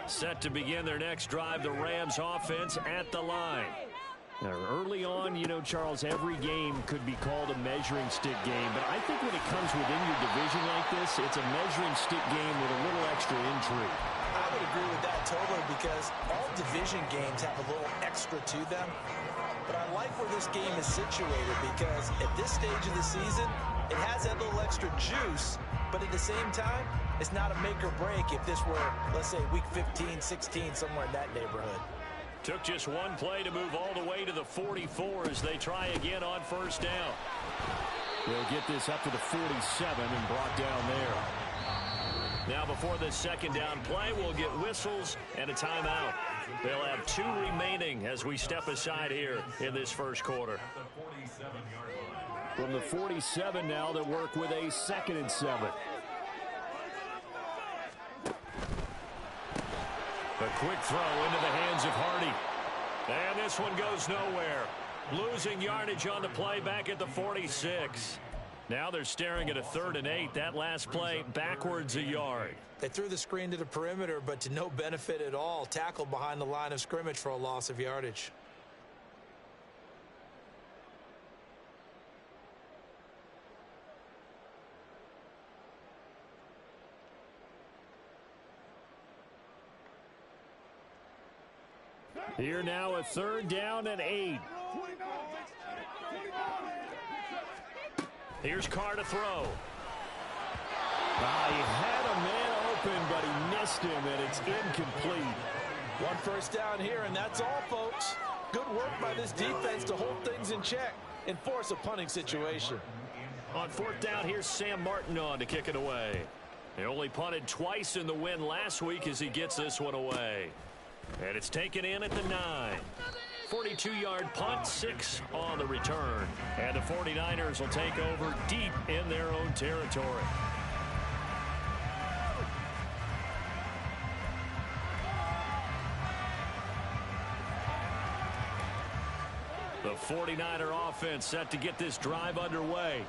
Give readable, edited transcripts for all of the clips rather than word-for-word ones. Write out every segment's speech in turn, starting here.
Set to begin their next drive, the Rams offense at the line. Now, early on, you know, Charles, every game could be called a measuring stick game. But I think when it comes within your division like this, it's a measuring stick game with a little extra intrigue. I would agree with that totally because all division games have a little extra to them. But I like where this game is situated because at this stage of the season, it has that little extra juice. But at the same time, it's not a make or break if this were, let's say, week 15, 16, somewhere in that neighborhood. Took just one play to move all the way to the 44 as they try again on first down. They'll get this up to the 47 and brought down there. Now before this second down play, we'll get whistles and a timeout. They'll have 2 remaining as we step aside here in this first quarter. From the 47 now, they'll work with a 2nd and 7. A quick throw into the hands of Hardy. And this one goes nowhere. Losing yardage on the play back at the 46. Now they're staring at a 3rd and 8. That last play backwards a yard. They threw the screen to the perimeter, but to no benefit at all. Tackled behind the line of scrimmage for a loss of yardage. Here now a 3rd down and 8. Here's Carr to throw. He had a man open, but he missed him, and it's incomplete. 1 first down here, and that's all, folks. Good work by this defense to hold things in check and force a punting situation. On 4th down, here's Sam Martin on to kick it away. He only punted twice in the win last week as he gets this one away. And it's taken in at the 9. 42-yard punt, 6 on the return. And the 49ers will take over deep in their own territory. The 49er offense set to get this drive underway.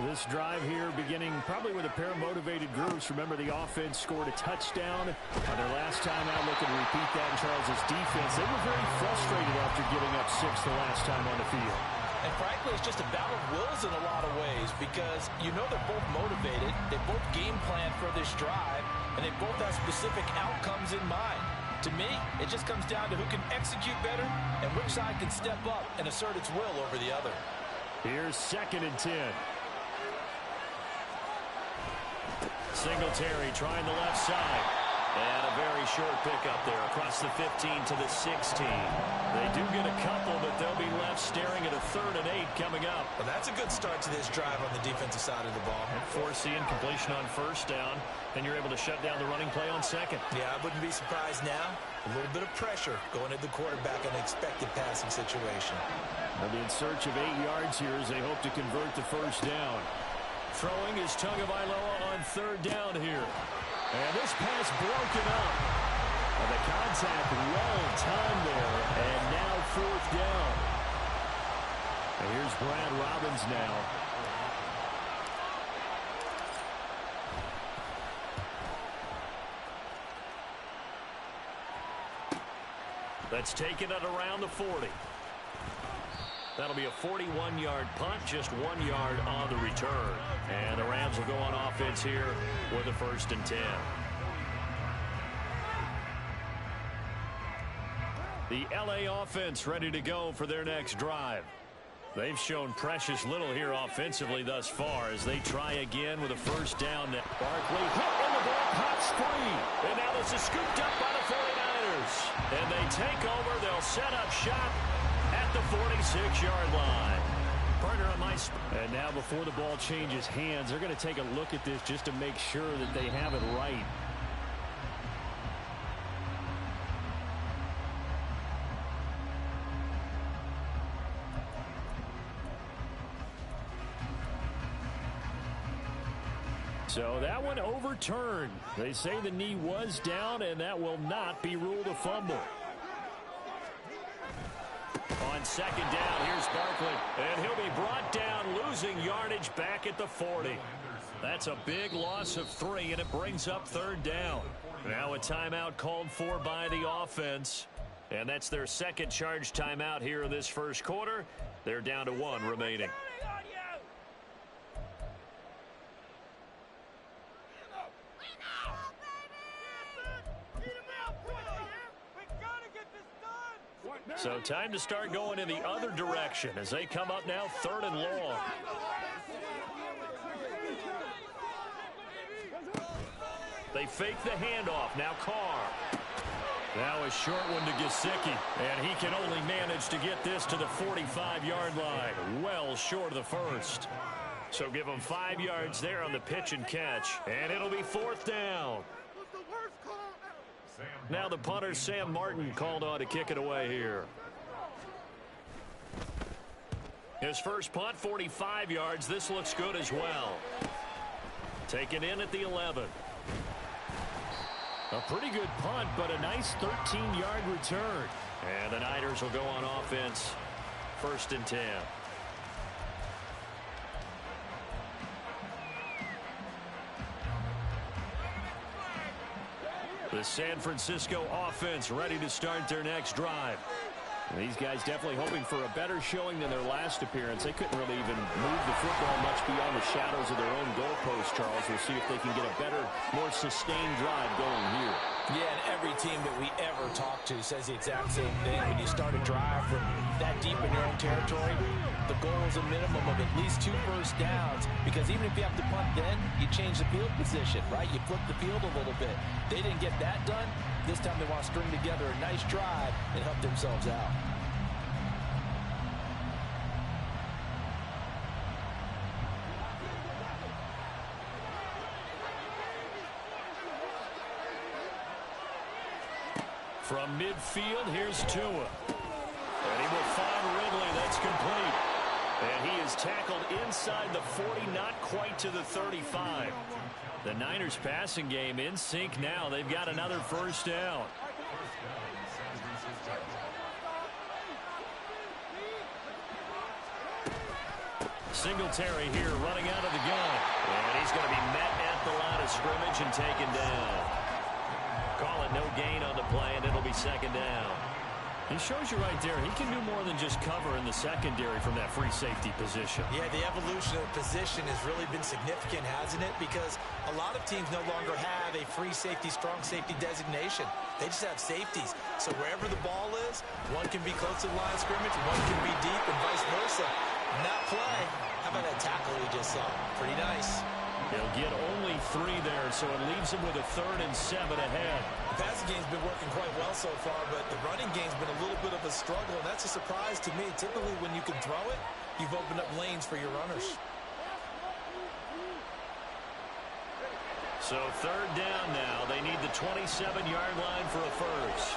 This drive here beginning probably with a pair of motivated groups. Remember, the offense scored a touchdown on their last time out. Looking to repeat that in Charles' defense. They were very frustrated after giving up 6 the last time on the field. And frankly, it's just a battle of wills in a lot of ways because you know they're both motivated. They both game plan for this drive, and they both have specific outcomes in mind. To me, it just comes down to who can execute better and which side can step up and assert its will over the other. Here's 2nd and 10. Singletary trying the left side. And a very short pickup there across the 15 to the 16. They do get a couple, but they'll be left staring at a 3rd and 8 coming up. Well, that's a good start to this drive on the defensive side of the ball. And forcing completion on 1st down, and you're able to shut down the running play on 2nd. Yeah, I wouldn't be surprised now. A little bit of pressure going at the quarterback in an expected passing situation. They'll be in search of 8 yards here as they hope to convert the 1st down. Throwing is Tagovailoa on 3rd down here. And this pass broken up. And the contact well timed there. And now 4th down. And here's Brad Robbins now. That's taken at around the 40. That'll be a 41-yard punt, just 1 yard on the return. And the Rams will go on offense here with a 1st and 10. The LA offense ready to go for their next drive. They've shown precious little here offensively thus far as they try again with a 1st down. Barkley hit in the ball, pops free. And now this is scooped up by the 49ers. And they take over. They'll set up shop at the 46-yard line. Partner on my and now before the ball changes hands, they're going to take a look at this just to make sure that they have it right. So that one overturned. They say the knee was down, and that will not be ruled a fumble. On 2nd down, here's Barkley. And he'll be brought down, losing yardage back at the 40. That's a big loss of 3, and it brings up 3rd down. Now a timeout called for by the offense. And that's their second charge timeout here in this first quarter. They're down to 1 remaining. So time to start going in the other direction as they come up now 3rd and long. They fake the handoff. Now Carr. Now a short one to Gesicki. And he can only manage to get this to the 45-yard line. Well short of the first. So give him 5 yards there on the pitch and catch. And it'll be 4th down. Now the punter, Sam Martin, called on to kick it away here. His first punt, 45 yards. This looks good as well. Taken in at the 11. A pretty good punt, but a nice 13-yard return. And the Niners will go on offense. 1st and 10. The San Francisco offense ready to start their next drive. These guys definitely hoping for a better showing than their last appearance. They couldn't really even move the football much beyond the shadows of their own goalpost, Charles. We'll see if they can get a better, more sustained drive going here. Yeah, and every team that we ever talk to says the exact same thing. When you start a drive from that deep in your own territory, the goal is a minimum of at least 2 first downs, because even if you have to punt then, you change the field position, right? You flip the field a little bit. They didn't get that done. This time they want to string together a nice drive and help themselves out. From midfield, here's Tua. And he will find Ridley. That's complete. And he is tackled inside the 40, not quite to the 35. The Niners passing game in sync now. They've got another first down. Singletary here running out of the gun. And he's going to be met at the line of scrimmage and taken down. Call it no gain on the play, and it'll be 2nd down. He shows you right there, he can do more than just cover in the secondary from that free safety position. Yeah, the evolution of position has really been significant, hasn't it? Because a lot of teams no longer have a free safety, strong safety designation. They just have safeties. So wherever the ball is, one can be close to the line of scrimmage, one can be deep, and vice versa. Not play. How about that tackle we just saw? Pretty nice. He'll get only 3 there, so it leaves him with a 3rd and 7 ahead. The passing game's been working quite well so far, but the running game's been a little bit of a struggle, and that's a surprise to me. Typically, when you can throw it, you've opened up lanes for your runners. So 3rd down now. They need the 27-yard line for a first.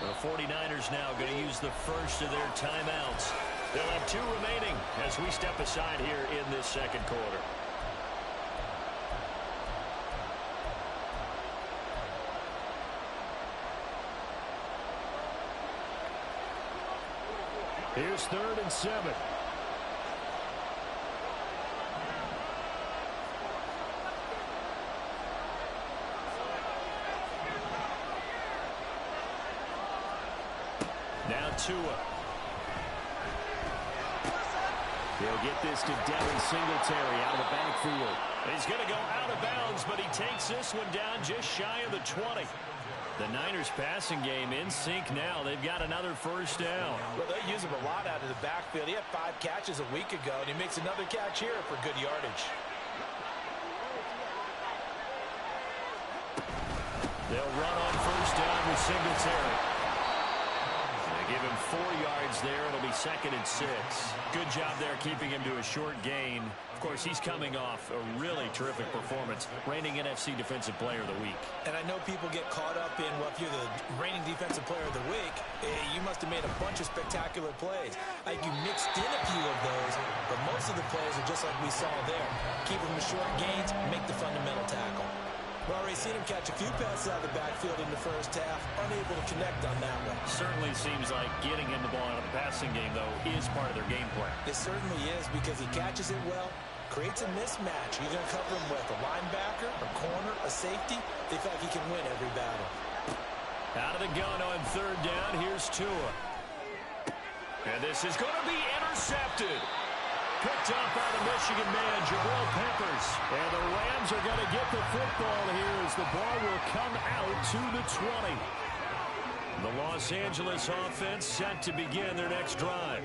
The 49ers now going to use the first of their timeouts. They'll have 2 remaining as we step aside here in this second quarter. Here's 3rd and 7. Now Tua. He'll get this to Devin Singletary out of the backfield. He's going to go out of bounds, but he takes this one down just shy of the 20. The Niners passing game in sync now. They've got another first down. Well, they use him a lot out of the backfield. He had 5 catches a week ago, and he makes another catch here for good yardage. They'll run on first down with Singletary. Give him 4 yards there. It'll be 2nd and 6. Good job there keeping him to a short gain. Of course, he's coming off a really terrific performance, reigning NFC Defensive Player of the Week. And I know people get caught up in, well, if you're the reigning Defensive Player of the Week, you must have made a bunch of spectacular plays. I think you mixed in a few of those, but most of the plays are just like we saw there. Keep them to short gains, make the fundamental tackle. We've already seen him catch a few passes out of the backfield in the first half, unable to connect on that one. Certainly seems like getting him the ball out of the passing game, though, is part of their game plan. It certainly is, because he catches it well, creates a mismatch. You're going to cover him with a linebacker, a corner, a safety. They feel like he can win every battle. Out of the gun on third down, here's Tua. And this is going to be intercepted. Picked up by the Michigan man, Jabril Peppers. And the Rams are going to get the football here as the ball will come out to the 20. The Los Angeles offense set to begin their next drive.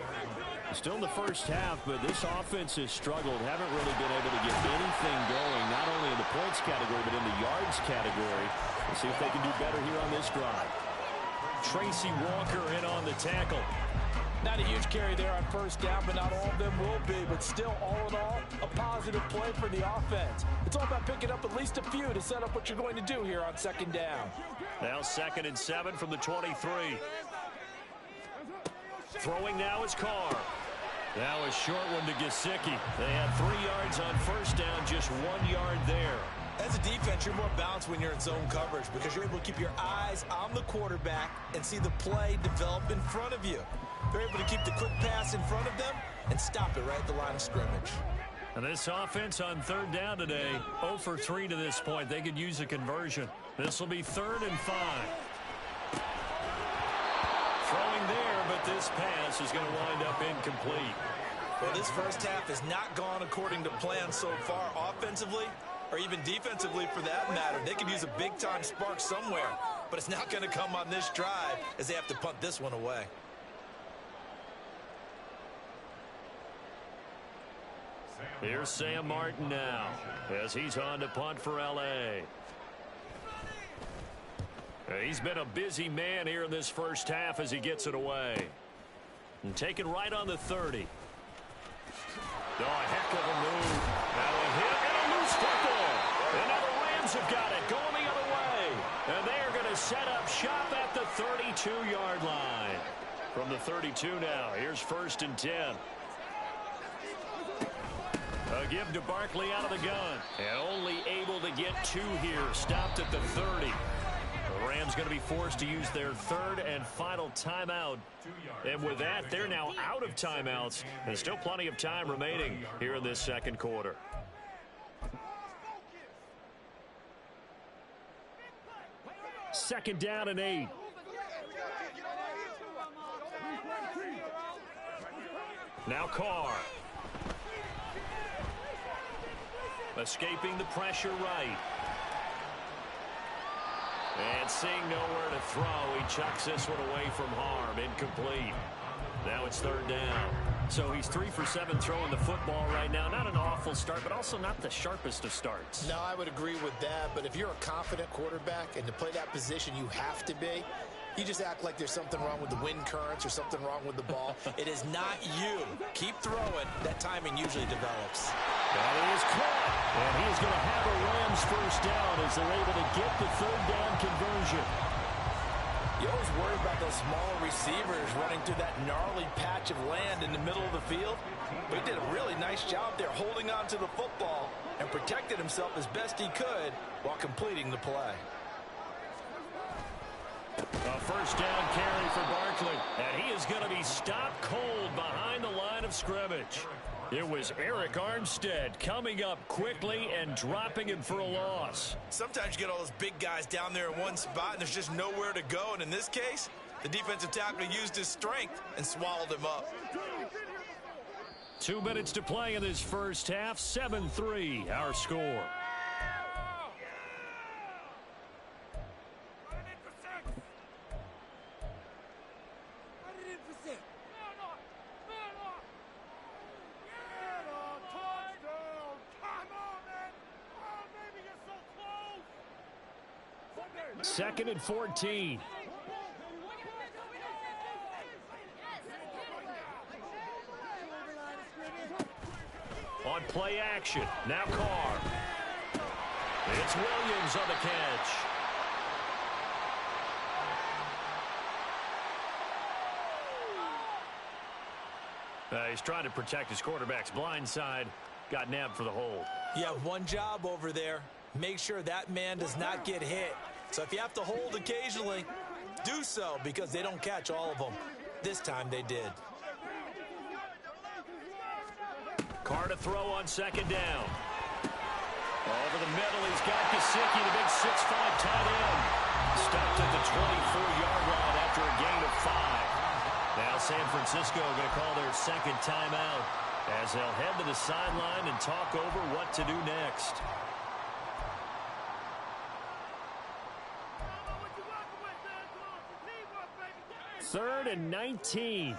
Still in the first half, but this offense has struggled. Haven't really been able to get anything going, not only in the points category, but in the yards category. We'll see if they can do better here on this drive. Tracy Walker in on the tackle. Not a huge carry there on first down, but not all of them will be. But still, all in all, a positive play for the offense. It's all about picking up at least a few to set up what you're going to do here on second down. Now 2nd and 7 from the 23. Throwing now is Carr. Now a short one to Gesicki. They had 3 yards on first down, just 1 yard there. As a defense, you're more balanced when you're in zone coverage because you're able to keep your eyes on the quarterback and see the play develop in front of you. They're able to keep the quick pass in front of them and stop it right at the line of scrimmage. And this offense on third down today, 0 for 3 to this point. They could use a conversion. This will be 3rd and 5. Throwing there, but this pass is going to wind up incomplete. Well, this first half has not gone according to plan so far offensively or even defensively for that matter. They could use a big-time spark somewhere, but it's not going to come on this drive as they have to punt this one away. Here's Sam Martin now as he's on to punt for L.A. He's been a busy man here in this first half as he gets it away. And taken right on the 30. Oh, a heck of a move. Now a hit and a loose football. And now the Rams have got it going the other way. And they are going to set up shop at the 32-yard line. From the 32 now, here's 1st and 10. A give to Barkley out of the gun. And only able to get 2 here. Stopped at the 30. The Rams going to be forced to use their 3rd and final timeout. And with that, they're now out of timeouts. There's still plenty of time remaining here in this second quarter. Second down and 8. Now Carr. Escaping the pressure right. And seeing nowhere to throw, he chucks this one away from harm. Incomplete. Now it's 3rd down. So he's 3 for 7 throwing the football right now. Not an awful start, but also not the sharpest of starts. No, I would agree with that. But if you're a confident quarterback and to play that position, you have to be. You just act like there's something wrong with the wind currents or something wrong with the ball. It is not you. Keep throwing. That timing usually develops. And he is caught. And he is going to have a Rams first down as they're able to get the 3rd down conversion. You always worry about those smaller receivers running through that gnarly patch of land in the middle of the field. But he did a really nice job there holding on to the football and protected himself as best he could while completing the play. A first down carry for Barkley. And he is going to be stopped cold behind the line of scrimmage. It was Eric Armstead coming up quickly and dropping him for a loss. Sometimes you get all those big guys down there in one spot and there's just nowhere to go. And in this case, the defensive tackle used his strength and swallowed him up. 2 minutes to play in this first half. 7-3 our score. Second and 14. On play action. Now Carr. It's Williams on the catch. He's trying to protect his quarterback's blind side. Got nabbed for the hold. You have one job over there. make sure that man does not get hit. So if you have to hold occasionally, do so, because they don't catch all of them. This time they did. Carr to throw on second down. Over the middle, he's got Gesicki, the big 6'5" tight end. Stopped at the 24-yard line after a gain of 5. Now San Francisco going to call their second timeout as they'll head to the sideline and talk over what to do next. Third and 19.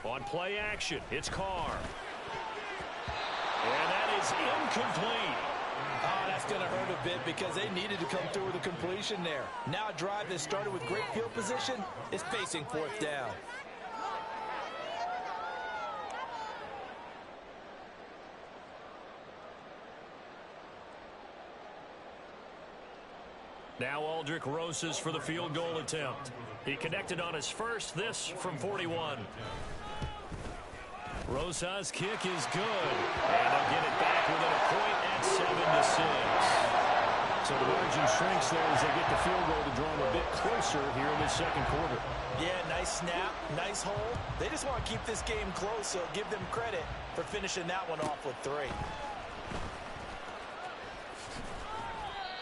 On play action, it's Carr. And that is incomplete. Oh, that's going to hurt a bit because they needed to come through with a completion there. Now a drive that started with great field position is facing fourth down. Now Aldrick Rosas for the field goal attempt. He connected on his first, this from 41. Rosas' kick is good. And they'll get it back within a point at 7-6. So the margin shrinks there as they get the field goal to draw them a bit closer here in the second quarter. Yeah, nice snap, nice hold. They just want to keep this game close, so give them credit for finishing that one off with 3.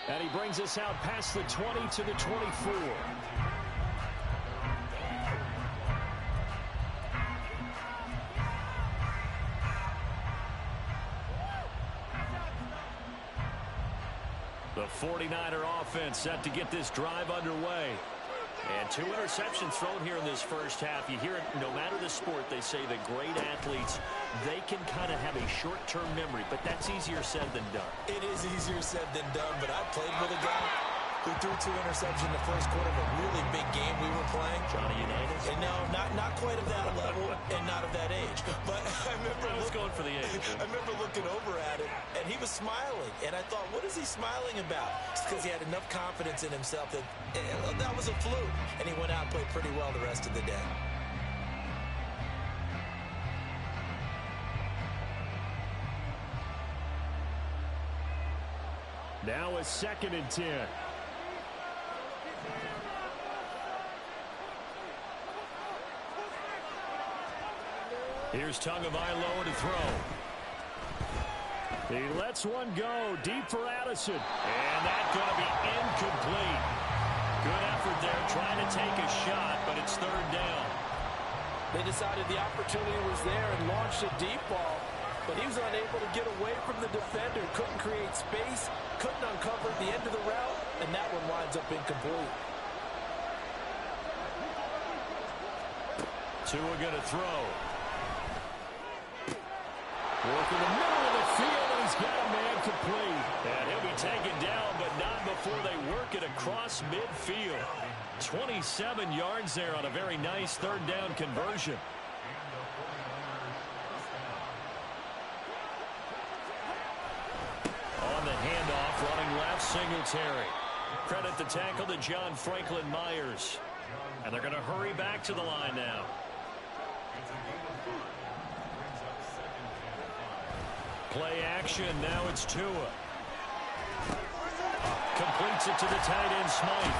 And he brings us out past the 20 to the 24. The 49er offense set to get this drive underway. And 2 interceptions thrown here in this first half. You hear it, no matter the sport, they say that great athletes, they can kind of have a short-term memory, but that's easier said than done. It is easier said than done, but I played with a guy who threw 2 interceptions in the first quarter of a really big game we were playing. Johnny Unitas? And no, not quite of that level and not of that age. But I was going for the age. I remember looking over at him, and he was smiling. And I thought, what is he smiling about? It's because he had enough confidence in himself that that was a fluke. And he went out and played pretty well the rest of the day. Now a 2nd and 10. Here's Tagovailoa to throw. He lets one go deep for Addison. And that's going to be incomplete. Good effort there trying to take a shot, but it's 3rd down. They decided the opportunity was there and launched a deep ball, but he was unable to get away from the defender. Couldn't create space, couldn't uncover the end of the route, and that one winds up incomplete. Tua going to throw. Working the middle of the field, and he's got a man complete. And he'll be taken down, but not before they work it across midfield. 27 yards there on a very nice 3rd down conversion. On the handoff, running left, Singletary. Credit the tackle to John Franklin Myers. And they're going to hurry back to the line now. Play action, now it's Tua. Completes it to the tight end, Smythe.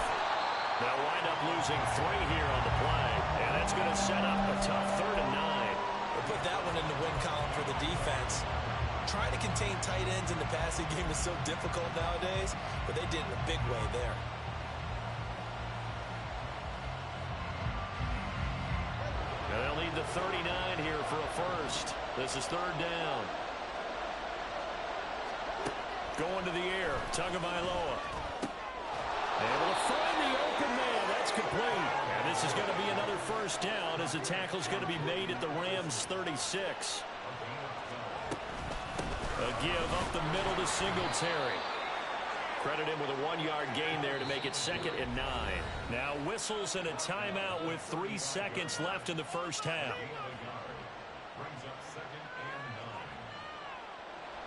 They'll wind up losing 3 here on the play. And that's going to set up a tough 3rd and 9. We'll put that one in the win column for the defense. Trying to contain tight ends in the passing game is so difficult nowadays, but they did it in a big way there. And they'll need the 39 here for a first. This is 3rd down. Going to the air, Tagovailoa. Able to find the open man. That's complete. And this is going to be another first down as the tackle's going to be made at the Rams' 36. A give up the middle to Singletary. Credit him with a 1-yard gain there to make it 2nd and 9. Now whistles and a timeout with 3 seconds left in the first half.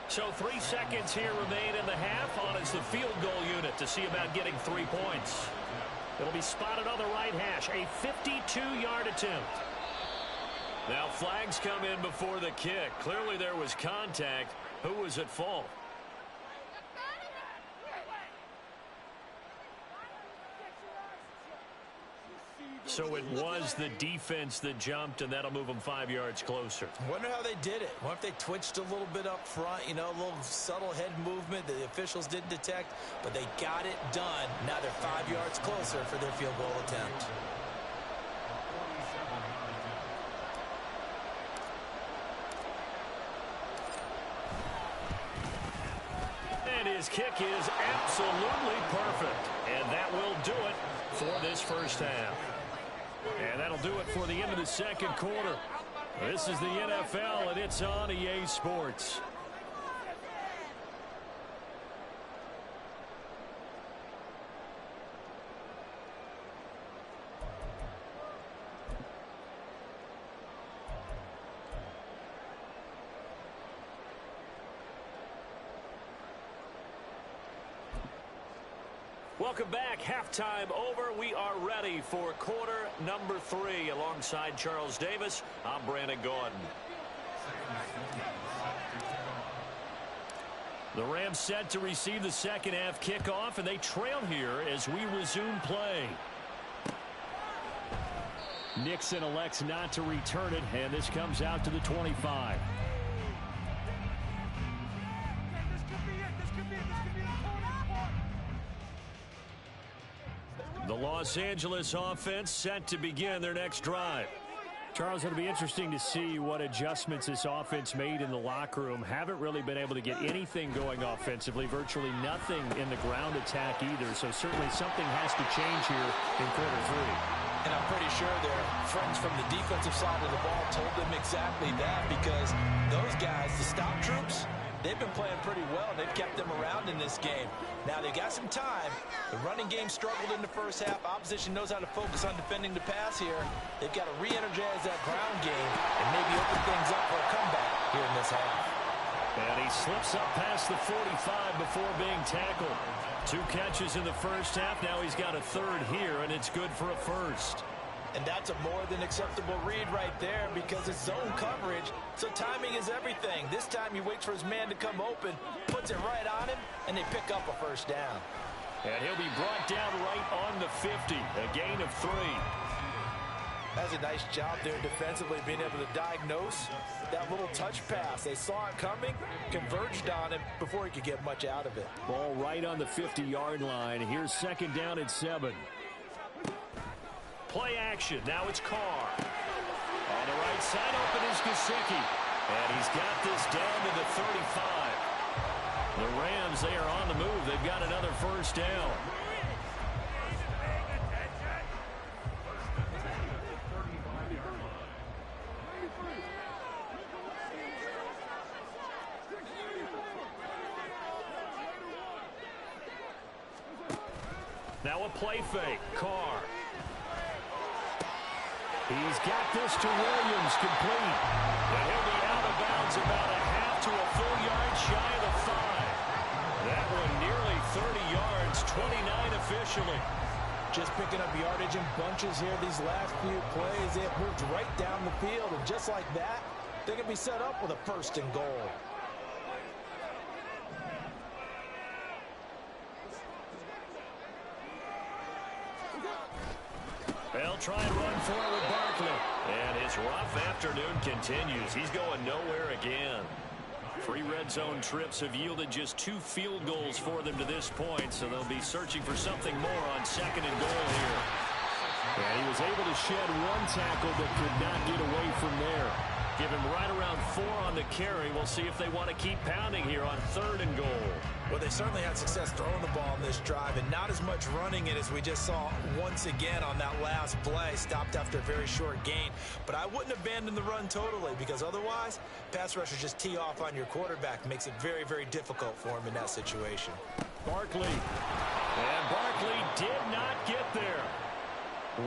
So 3 seconds here remain in the half on as the field goal unit to see about getting 3 points. It'll be spotted on the right hash. A 52-yard attempt. Now flags come in before the kick. Clearly there was contact. Who was at fault? So it was the defense that jumped, and that'll move them 5 yards closer. Wonder how they did it. Wonder if they twitched a little bit up front, you know, a little subtle head movement that the officials didn't detect, but they got it done. Now they're 5 yards closer for their field goal attempt. And his kick is absolutely perfect. And that will do it for this first half. And that'll do it for the end of the second quarter. This is the NFL, and it's on EA Sports. Welcome back. Halftime over. We are ready for quarter number 3. Alongside Charles Davis, I'm Brandon Gaudin. The Rams set to receive the second half kickoff, and they trail here as we resume play. Nixon elects not to return it, and this comes out to the 25. The Los Angeles offense set to begin their next drive. Charles, it'll be interesting to see what adjustments this offense made in the locker room. Haven't really been able to get anything going offensively, virtually nothing in the ground attack either. So certainly something has to change here in quarter 3. And I'm pretty sure their friends from the defensive side of the ball told them exactly that, because those guys, the stop troops, they've been playing pretty well. They've kept them around in this game. Now they got some time. The running game struggled in the first half. Opposition knows how to focus on defending the pass here. They've got to re-energize that ground game and maybe open things up for a comeback here in this half. And he slips up past the 45 before being tackled. 2 catches in the first half. Now he's got a third here, and it's good for a first. And that's a more than acceptable read right there, because it's zone coverage, so timing is everything. This time he waits for his man to come open, puts it right on him, and they pick up a first down. And he'll be brought down right on the 50, a gain of 3. That's a nice job there defensively, being able to diagnose that little touch pass. They saw it coming, converged on him before he could get much out of it. Ball right on the 50-yard line. Here's second down at 7. Play action. Now it's Carr. On the right side, open is Gesicki. And he's got this down to the 35. The Rams, they are on the move. They've got another first down. Now a play fake. Carr. He's got this to Williams, complete. And he'll be out of bounds about a half to a full yard shy of the 5. That one nearly 30 yards, 29 officially. Just picking up yardage in bunches here these last few plays. They have moved right down the field, and just like that, they can be set up with a first and goal. They'll try and run forward Barkley. And his rough afternoon continues. He's going nowhere again. 3 red zone trips have yielded just 2 field goals for them to this point, so they'll be searching for something more on second and goal here. And he was able to shed 1 tackle but could not get away from there. Give him right around 4 on the carry. We'll see if they want to keep pounding here on third and goal. Well, they certainly had success throwing the ball in this drive, and not as much running it as we just saw once again on that last play. Stopped after a very short gain. But I wouldn't abandon the run totally, because otherwise, pass rushers just tee off on your quarterback. Makes it very, very difficult for him in that situation. Barkley. And Barkley did not get there.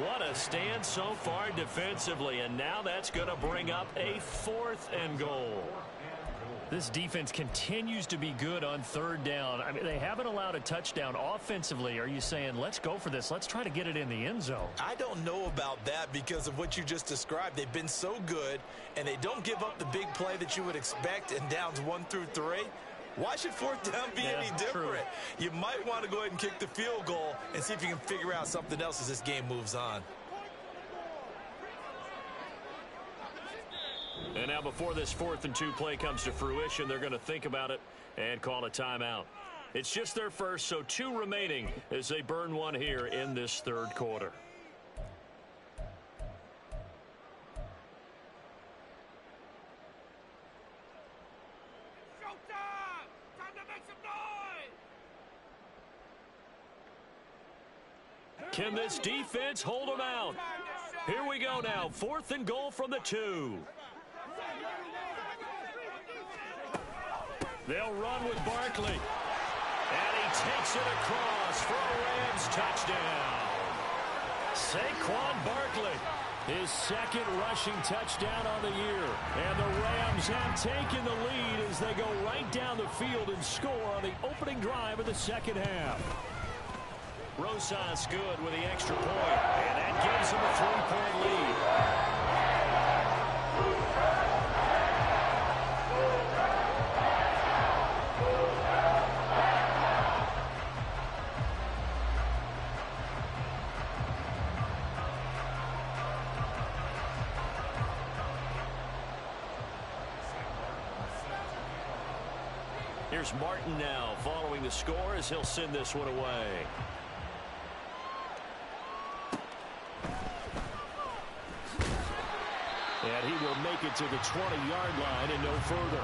What a stand so far defensively, and now that's going to bring up a 4th and goal. This defense continues to be good on third down. I mean, they haven't allowed a touchdown offensively. Are you saying, let's go for this? Let's try to get it in the end zone. I don't know about that because of what you just described. They've been so good, and they don't give up the big play that you would expect in downs 1 through 3. Why should fourth down be any different? True. You might want to go ahead and kick the field goal and see if you can figure out something else as this game moves on. And now before this 4th and 2 play comes to fruition, they're going to think about it and call a timeout. It's just their first, so 2 remaining as they burn one here in this third quarter. Can this defense hold them out? Here we go now. 4th and goal from the 2. They'll run with Barkley. And he takes it across for a Rams touchdown. Saquon Barkley, his 2nd rushing touchdown on the year. And the Rams have taken the lead as they go right down the field and score on the opening drive of the second half. Rosas good with the extra point, and that gives him a 3-point lead. Here's Martin now following the score as he'll send this one away. And he will make it to the 20-yard line and no further.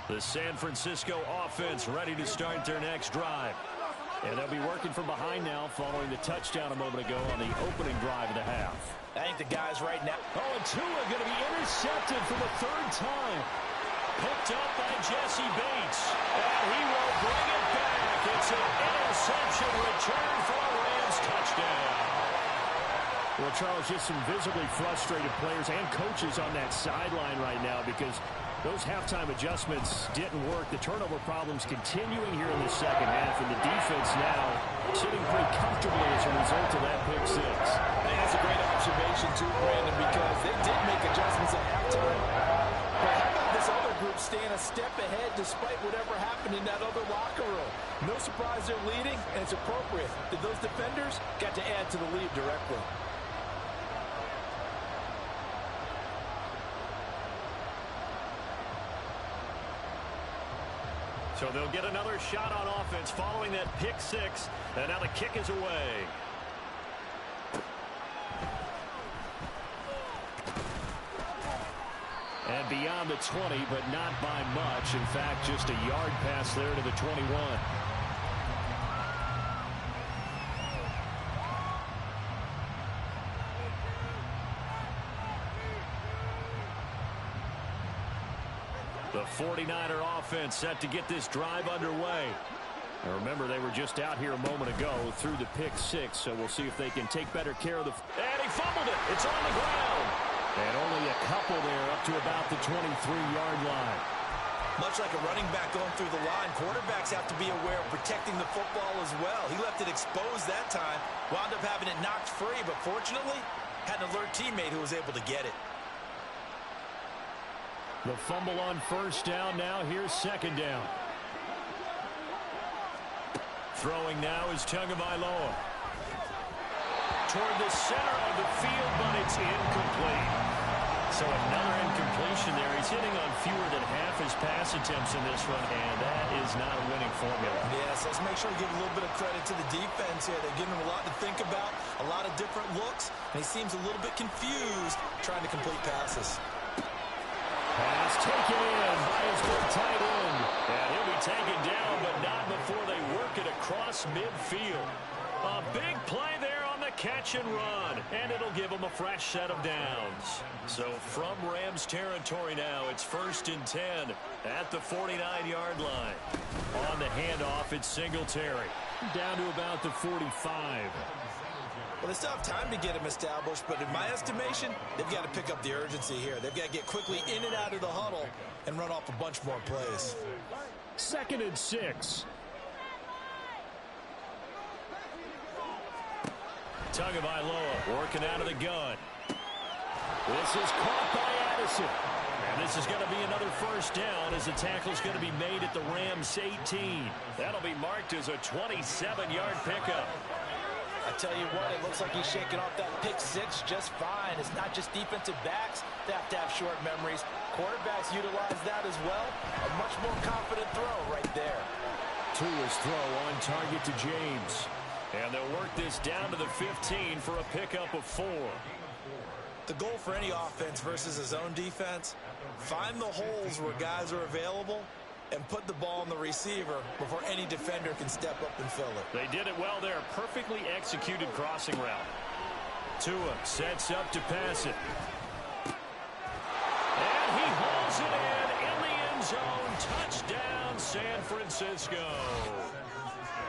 The San Francisco offense ready to start their next drive. And they'll be working from behind now following the touchdown a moment ago on the opening drive of the half. I think the guys right now. Oh, and Tua going to be intercepted for the 3rd time. Picked up by Jesse Bates. And he will bring it back. It's an interception return for a Rams touchdown. Well, Charles, just some visibly frustrated players and coaches on that sideline right now because those halftime adjustments didn't work. The turnover problems continuing here in the second half, and the defense now sitting pretty comfortably as a result of that pick 6. I think that's a great observation too, Brandon, because they did make adjustments at halftime. But how about this other group staying a step ahead despite whatever happened in that other locker room? No surprise they're leading, and it's appropriate that those defenders got to add to the lead directly. So they'll get another shot on offense following that pick 6. And now the kick is away. And beyond the 20, but not by much. In fact, just a yard pass there to the 21. The 49er offense set to get this drive underway. Now remember, they were just out here a moment ago through the pick 6, so we'll see if they can take better care of the... And he fumbled it! It's on the ground! And only a couple there up to about the 23-yard line. Much like a running back going through the line, quarterbacks have to be aware of protecting the football as well. He left it exposed that time, wound up having it knocked free, but fortunately, had an alert teammate who was able to get it. The fumble on 1st down. Now here's 2nd down. Throwing now is Tagovailoa. Toward the center of the field, but it's incomplete. So another incompletion there. He's hitting on fewer than half his pass attempts in this one, and that is not a winning formula. Yes, let's make sure we give a little bit of credit to the defense here. They're giving him a lot to think about, a lot of different looks, and he seems a little bit confused trying to complete passes. Pass taken in by his good tight end. And he'll be taken down, but not before they work it across midfield. A big play there on the catch and run, and it'll give them a fresh set of downs. So from Rams territory now, it's 1st and 10 at the 49-yard line. On the handoff, it's Singletary. Down to about the 45. Well, they still have time to get him established, but in my estimation, they've got to pick up the urgency here. They've got to get quickly in and out of the huddle and run off a bunch more plays. 2nd and 6. Tagovailoa working out of the gun. This is caught by Addison. And this is going to be another 1st down as the tackle's going to be made at the Rams 18. That'll be marked as a 27-yard pickup. I tell you what, it looks like he's shaking off that pick 6 just fine. It's not just defensive backs that have to have short memories. Quarterbacks utilize that as well. A much more confident throw right there. Tua's throw on target to James. And they'll work this down to the 15 for a pickup of 4. The goal for any offense versus a zone defense, find the holes where guys are available and put the ball on the receiver before any defender can step up and fill it. They did it well there. Perfectly executed crossing route. Tua sets up to pass it. And he hauls it in the end zone. Touchdown, San Francisco.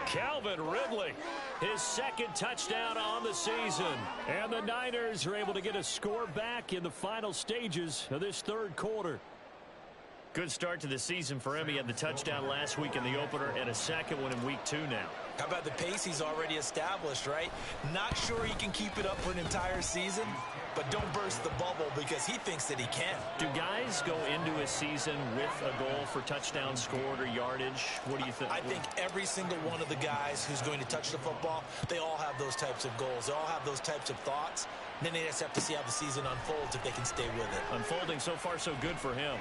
Calvin Ridley, his 2nd touchdown on the season. And the Niners are able to get a score back in the final stages of this 3rd quarter. Good start to the season for him. He had the touchdown last week in the opener and a 2nd one in week 2 now. How about the pace he's already established, right? Not sure he can keep it up for an entire season, but don't burst the bubble because he thinks that he can. Do guys go into a season with a goal for touchdown scored or yardage? What do you think? I think every single one of the guys who's going to touch the football, they all have those types of goals. They all have those types of thoughts. Then they just have to see how the season unfolds if they can stay with it. Unfolding so far so good for him.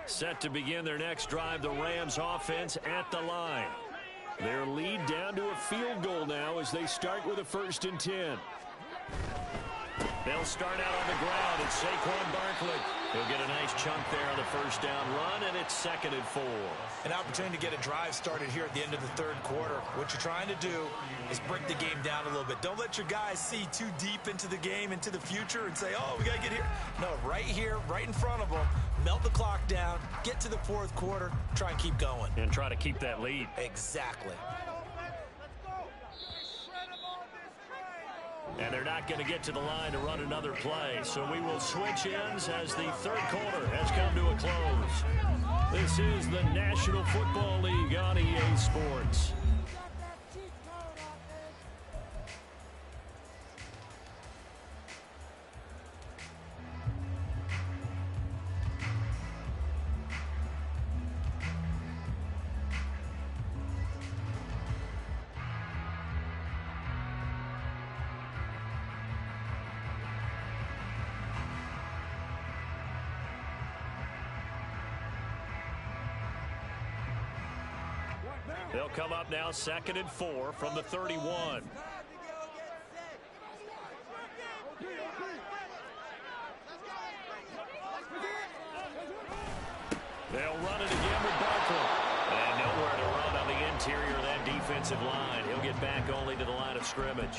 Set to begin their next drive, the Rams offense at the line. Their lead down to a field goal now as they start with a 1st and 10. They'll start out on the ground. It's Saquon Barkley. He'll get a nice chunk there on the 1st down run, and it's 2nd and 4. An opportunity to get a drive started here at the end of the 3rd quarter. What you're trying to do is break the game down a little bit. Don't let your guys see too deep into the game, into the future, and say, oh, we got to get here. No, right here, right in front of them, melt the clock down, get to the 4th quarter, try and keep going. And try to keep that lead. Exactly. And they're not going to get to the line to run another play. So we will switch ends as the 3rd quarter has come to a close. This is the National Football League on EA Sports. They'll come up now 2nd and 4 from the 31. They'll run it again with Barkley. And nowhere to run on the interior of that defensive line. He'll get back only to the line of scrimmage.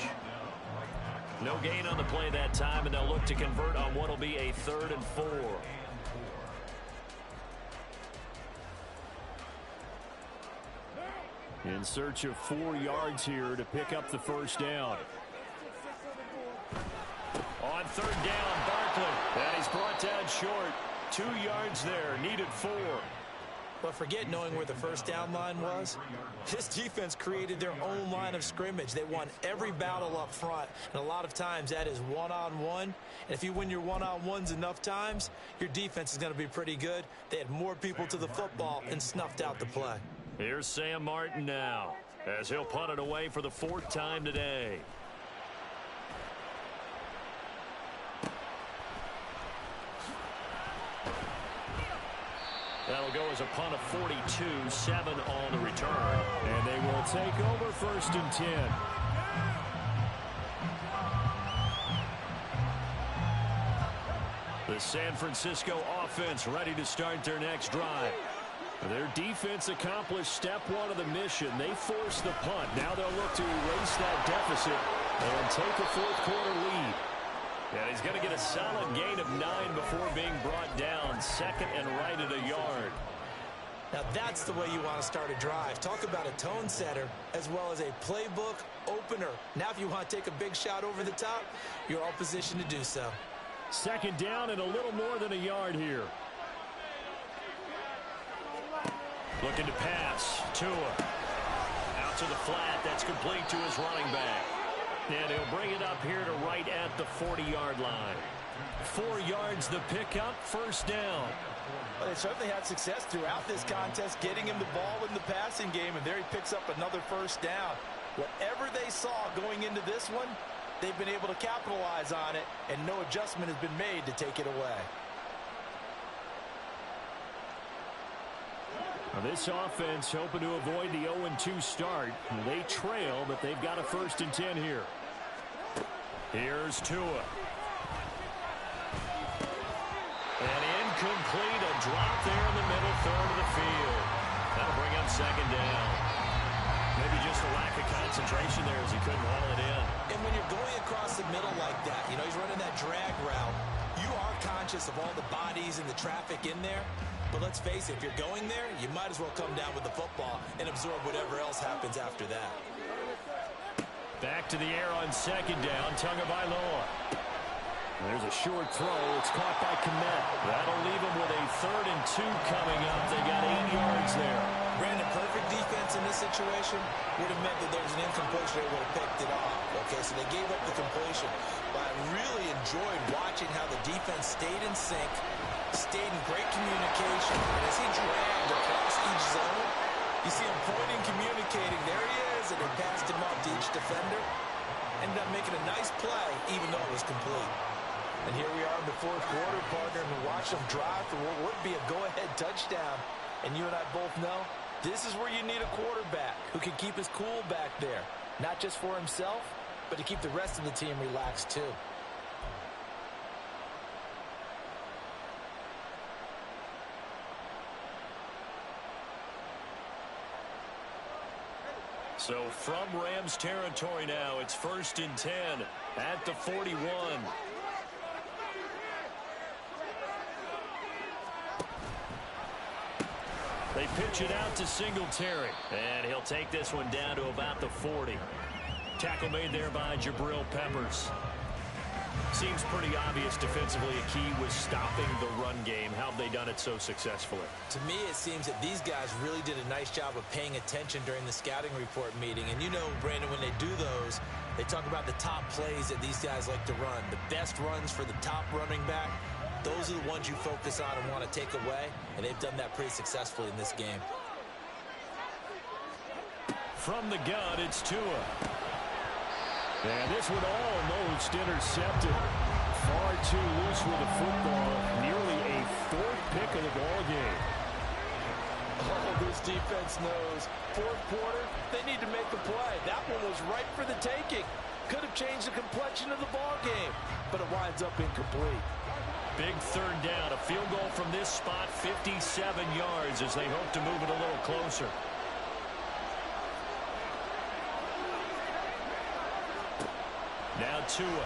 No gain on the play that time, and they'll look to convert on what will be a 3rd and 4. In search of 4 yards here to pick up the 1st down. On 3rd down, Barkley. And he's brought down short. 2 yards there, needed 4. But forget knowing where the 1st down line was. This defense created their own line of scrimmage. They won every battle up front. And a lot of times that is one-on-one. And if you win your one-on-ones enough times, your defense is going to be pretty good. They had more people to the football and snuffed out the play. Here's Sam Martin now as he'll punt it away for the 4th time today. That'll it'll go as a punt of 42, 7 on the return. And they will take over 1st and 10. The San Francisco offense ready to start their next drive. Their defense accomplished step 1 of the mission. They forced the punt. Now they'll look to erase that deficit and take a 4th quarter lead. And he's going to get a solid gain of 9 before being brought down. 2nd and right at a yard. Now that's the way you want to start a drive. Talk about a tone setter as well as a playbook opener. Now if you want to take a big shot over the top, you're all positioned to do so. 2nd down and a little more than a yard here. Looking to pass. Tua. Out to the flat. That's complete to his running back. And he'll bring it up here to right at the 40-yard line. 4 yards the pickup. 1st down. Well, they certainly had success throughout this contest, getting him the ball in the passing game, and there he picks up another 1st down. Whatever they saw going into this one, they've been able to capitalize on it, and no adjustment has been made to take it away. Now this offense hoping to avoid the 0-2 start. They trail, but they've got a 1st and 10 here. Here's Tua. And incomplete, a drop there in the middle third of the field. That'll bring up 2nd down. Maybe just a lack of concentration there as he couldn't haul it in. And when you're going across the middle like that, you know, he's running that drag route, you are conscious of all the bodies and the traffic in there. But let's face it, if you're going there, you might as well come down with the football and absorb whatever else happens after that. Back to the air on 2nd down, Tagovailoa. There's a short throw. It's caught by Kmet. That'll leave him with a 3rd and 2 coming up. They got 8 yards there. Brandon, perfect defense in this situation would have meant that there was an incompletion. They would have picked it off. Okay, so they gave up the completion. But I really enjoyed watching how the defense stayed in sync, stayed in great communication, and as he dragged across each zone, you see him pointing, communicating. There he is, and they passed him off to each defender. Ended up making a nice play, even though it was complete. And here we are in the 4th quarter, partner, and watch them drive for what would be a go-ahead touchdown. And you and I both know this is where you need a quarterback who can keep his cool back there. Not just for himself, but to keep the rest of the team relaxed too. So from Rams territory now, it's 1st and 10 at the 41. They pitch it out to Singletary. And he'll take this one down to about the 40. Tackle made there by Jabril Peppers. Seems pretty obvious defensively a key was stopping the run game. How have they done it so successfully? To me, it seems that these guys really did a nice job of paying attention during the scouting report meeting. And you know, Brandon, when they do those, they talk about the top plays that these guys like to run. The best runs for the top running back. Those are the ones you focus on and want to take away. And they've done that pretty successfully in this game. From the gun, it's Tua. And this one almost intercepted. Far too loose with the football. Nearly a 4th pick of the ball game. Oh, this defense knows. 4th quarter, they need to make a play. That one was ripe for the taking. Could have changed the complexion of the ball game, but it winds up incomplete. Big 3rd down. A field goal from this spot, 57 yards as they hope to move it a little closer. Now Tua. He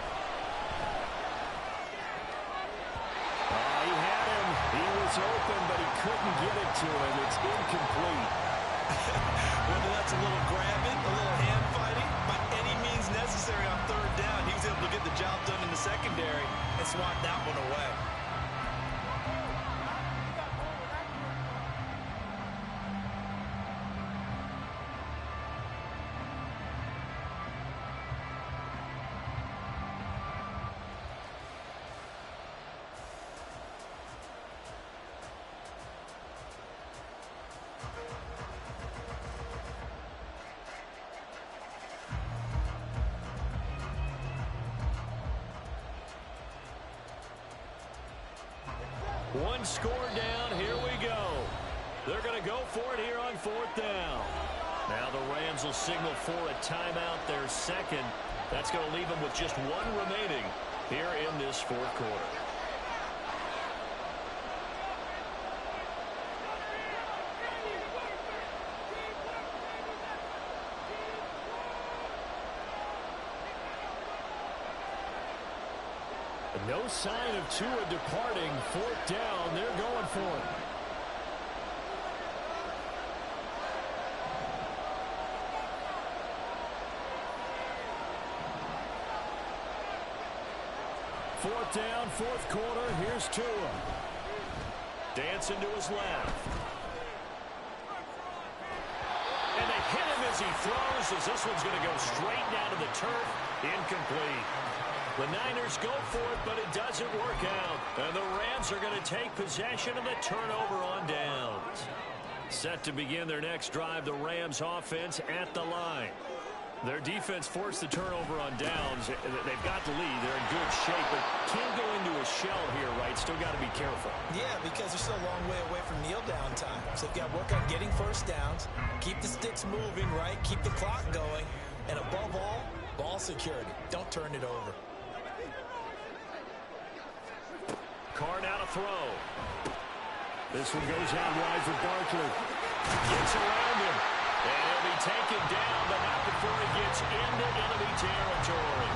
had him. He was open, but he couldn't get it to him. It's incomplete. Whether that's a little grabbing, a little hand fighting, by any means necessary on 3rd down, he was able to get the job done in the secondary and swat that one away. One score down. Here we go. They're going to go for it here on 4th down. Now the Rams will signal for a timeout, their second. That's going to leave them with just one remaining here in this 4th quarter. No sign of Tua departing. 4th down. They're going for it. Fourth down, 4th quarter. Here's Tua. Dancing to his left. And they hit him as he throws, as this one's going to go straight down to the turf. Incomplete. The Niners go for it, but it doesn't work out. And the Rams are going to take possession of the turnover on downs. Set to begin their next drive, the Rams offense at the line. Their defense forced the turnover on downs. They've got the lead. They're in good shape, but can't go into a shell here, right? Still got to be careful. Yeah, because they're still a long way away from kneel down time. So they've got to work on getting first downs, keep the sticks moving, right? Keep the clock going. And above all, ball security. Don't turn it over. Carr now to throw. This one goes out wide for Barkley. Gets around him. And he'll be taken down, but not before he gets into enemy territory.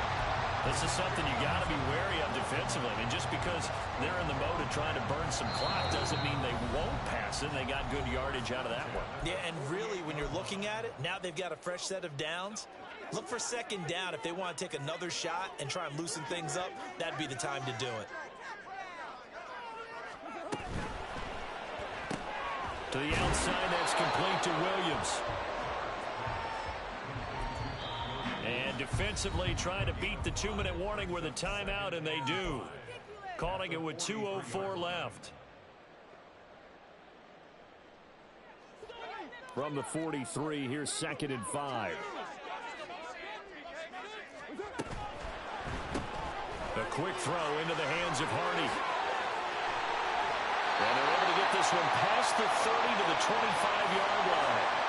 This is something you got to be wary of defensively. I mean, just because they're in the mode of trying to burn some clock doesn't mean they won't pass it. They got good yardage out of that one. Yeah, and really, when you're looking at it, now they've got a fresh set of downs. Look for 2nd down. If they want to take another shot and try and loosen things up, that'd be the time to do it. To the outside, that's complete to Williams. And defensively trying to beat the 2-minute warning with a timeout, and they do. Calling it with 2:04 left. From the 43, here's 2nd and 5. A quick throw into the hands of Hardy. And they're able to get this one past the 30 to the 25-yard line.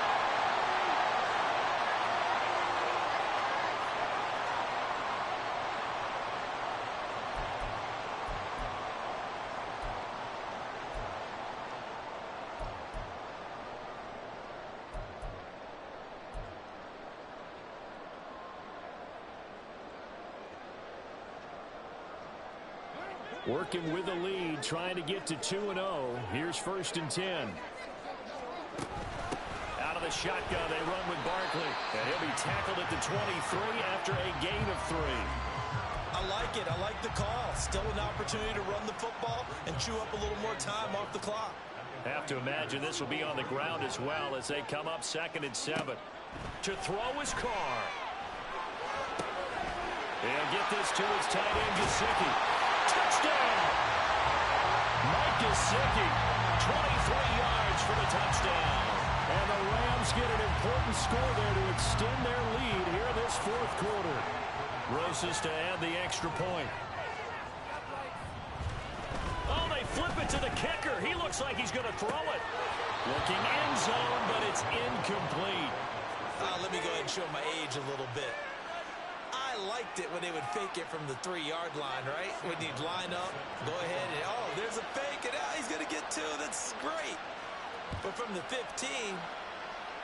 Working with the lead, trying to get to 2-0. Here's 1st and 10. Out of the shotgun, they run with Barkley. And he'll be tackled at the 23 after a gain of 3. I like it. I like the call. Still an opportunity to run the football and chew up a little more time off the clock. Have to imagine this will be on the ground as well as they come up 2nd and 7. To throw is Carr. They'll get this to his tight end, Gesicki. Touchdown! Mike Gesicki, 23 yards for the touchdown. And the Rams get an important score there to extend their lead here this 4th quarter. Rosas to add the extra point. Oh, they flip it to the kicker. He looks like he's going to throw it. Looking end zone, but it's incomplete. Let me go ahead and show my age a little bit. I liked it when they would fake it from the 3-yard line, right? When you'd line up, go ahead and, oh, there's a fake, and he's going to get 2. That's great. But from the 15,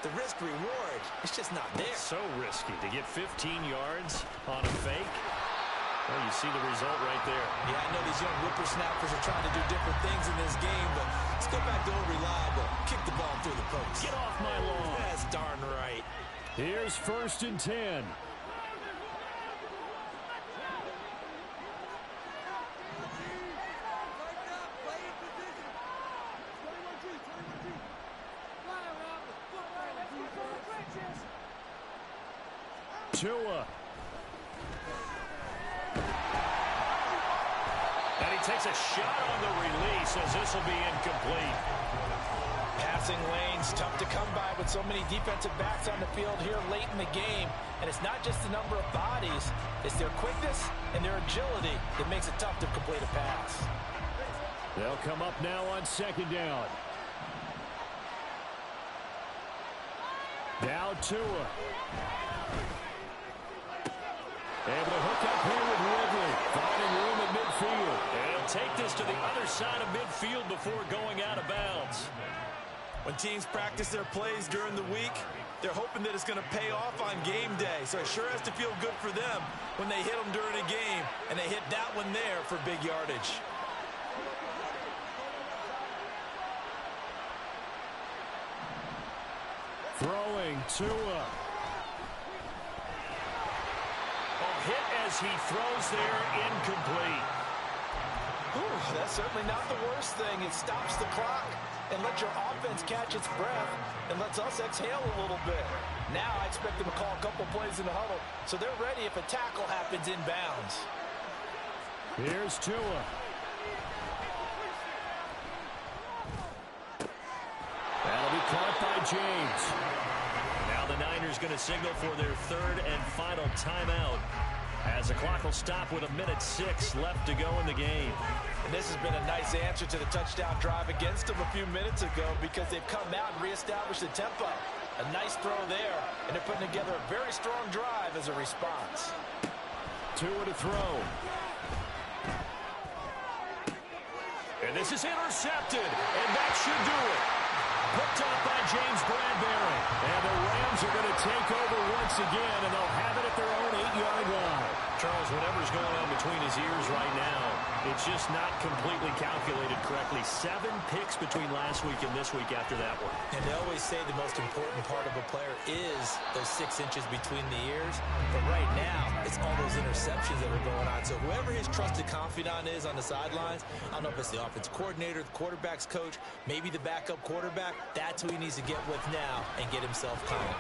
the risk-reward, it's just not there. So risky to get 15 yards on a fake. Well, you see the result right there. Yeah, I know these young whippersnappers are trying to do different things in this game, but let's go back to old reliable. Kick the ball through the post. Get off my lawn. That's darn right. Here's 1st and 10. Tua. And he takes a shot on the release as this will be incomplete. Passing lanes, tough to come by with so many defensive backs on the field here late in the game. And it's not just the number of bodies, it's their quickness and their agility that makes it tough to complete a pass. They'll come up now on 2nd down. Now Tua. Able to hook up here with Ridley. Finding room at midfield. And he'll take this to the other side of midfield before going out of bounds. When teams practice their plays during the week, they're hoping that it's going to pay off on game day. So it sure has to feel good for them when they hit them during a game, and they hit that one there for big yardage. Throwing Tua. Hit as he throws there, incomplete. Whew, that's certainly not the worst thing. It stops the clock and lets your offense catch its breath and lets us exhale a little bit. Now I expect them to call a couple plays in the huddle so they're ready if a tackle happens inbounds. Here's Tua. That'll be caught by James. Now the Niners going to signal for their third and final timeout, as the clock will stop with 1:06 left to go in the game. And this has been a nice answer to the touchdown drive against them a few minutes ago because they've come out and reestablished the tempo. A nice throw there, and they're putting together a very strong drive as a response. Tua to throw. And this is intercepted, and that should do it. Picked up by James Bradbury. And the Rams are going to take over once again, and they'll have it at their own 8-yard line. Charles, whatever's going on between his ears right now, it's just not completely calculated correctly. 7 picks between last week and this week after that one. And they always say the most important part of a player is those 6 inches between the ears. But right now, it's all those interceptions that are going on. So whoever his trusted confidant is on the sidelines, I don't know if it's the offense coordinator, the quarterback's coach, maybe the backup quarterback, that's who he needs to get with now and get himself calm.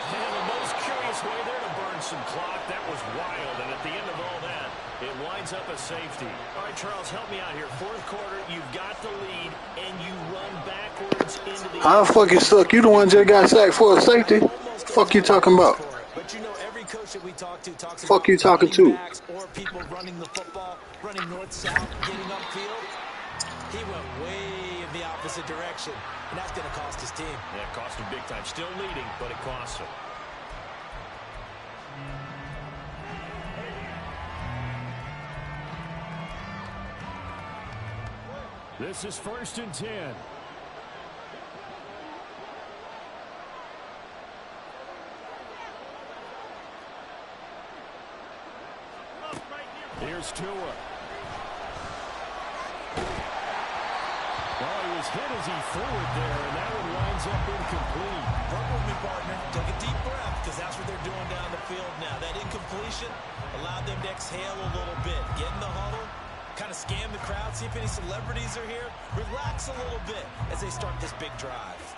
And the most curious way there to burn some clock. That was wild. And at the end of all that, it winds up a safety. All right, Charles, help me out here. Fourth quarter, you've got the lead, and you run backwards into the... How fucking suck? You the one that got sacked for a safety? Fuck you talking about? But you know, every coach that we talk to talks about fuck you talking to? Or people running the football, running north-south, getting upfield. He went way in the opposite direction, and that's going to cost his team. Yeah, it cost him big time. Still leading, but it cost him. This is 1st and 10. Here's Tua. Oh, he was hit as he threw it there, and that one winds up incomplete. Work with me, partner. Take a deep breath, because that's what they're doing down the field now. That incompletion allowed them to exhale a little bit. Get in the huddle, kind of scan the crowd, see if any celebrities are here. Relax a little bit as they start this big drive.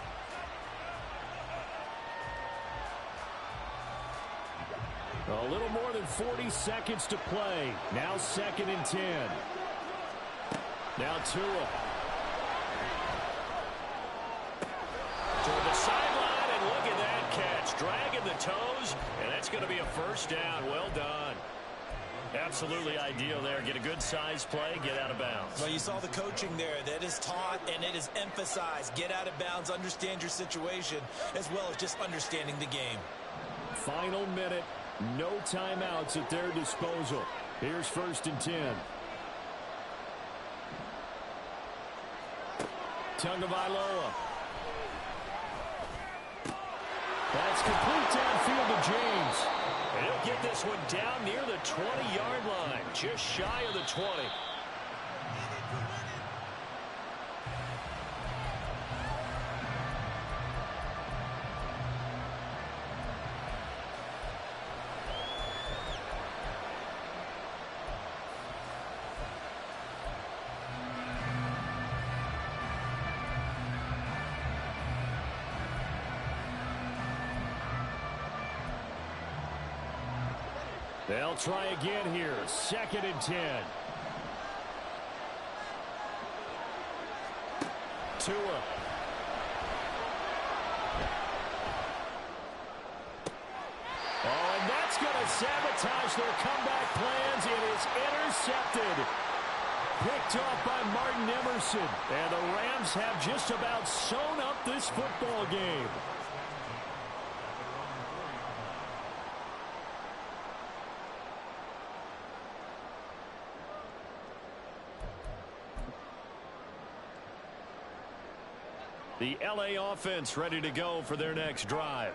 A little more than 40 seconds to play. Now 2nd and 10. Now Tua. To the sideline, and look at that catch. Dragging the toes, and that's going to be a first down. Well done. Absolutely ideal there. Get a good size play, get out of bounds. Well, you saw the coaching there. That is taught and it is emphasized. Get out of bounds, understand your situation, as well as just understanding the game. Final minute. No timeouts at their disposal. Here's 1st and 10. Tagovailoa. That's complete downfield to James. And he'll get this one down near the 20-yard line, just shy of the 20. They'll try again here. 2nd and 10. Tua. Oh, and that's going to sabotage their comeback plans. It is intercepted. picked off by Martin Emerson. And the Rams have just about sewn up this football game. The LA offense ready to go for their next drive.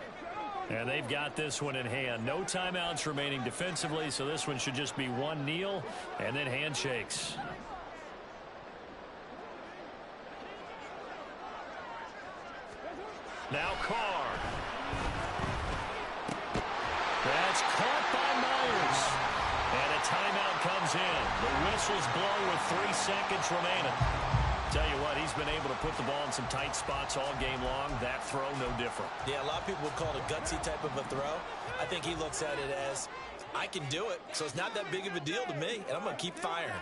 And they've got this one in hand. No timeouts remaining defensively, so this one should just be one kneel and then handshakes. Now Carr. That's caught by Myers. And a timeout comes in. The whistles blow with 3 seconds remaining. Tell you what, he's been able to put the ball in some tight spots all game long. That throw, no different. Yeah, a lot of people would call it a gutsy type of a throw. I think he looks at it as, I can do it, so it's not that big of a deal to me, and I'm going to keep firing.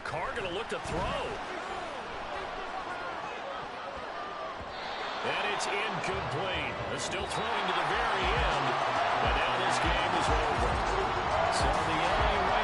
Carr going to look to throw. And it's incomplete. They're still throwing to the very end. And now this game is over. So the LA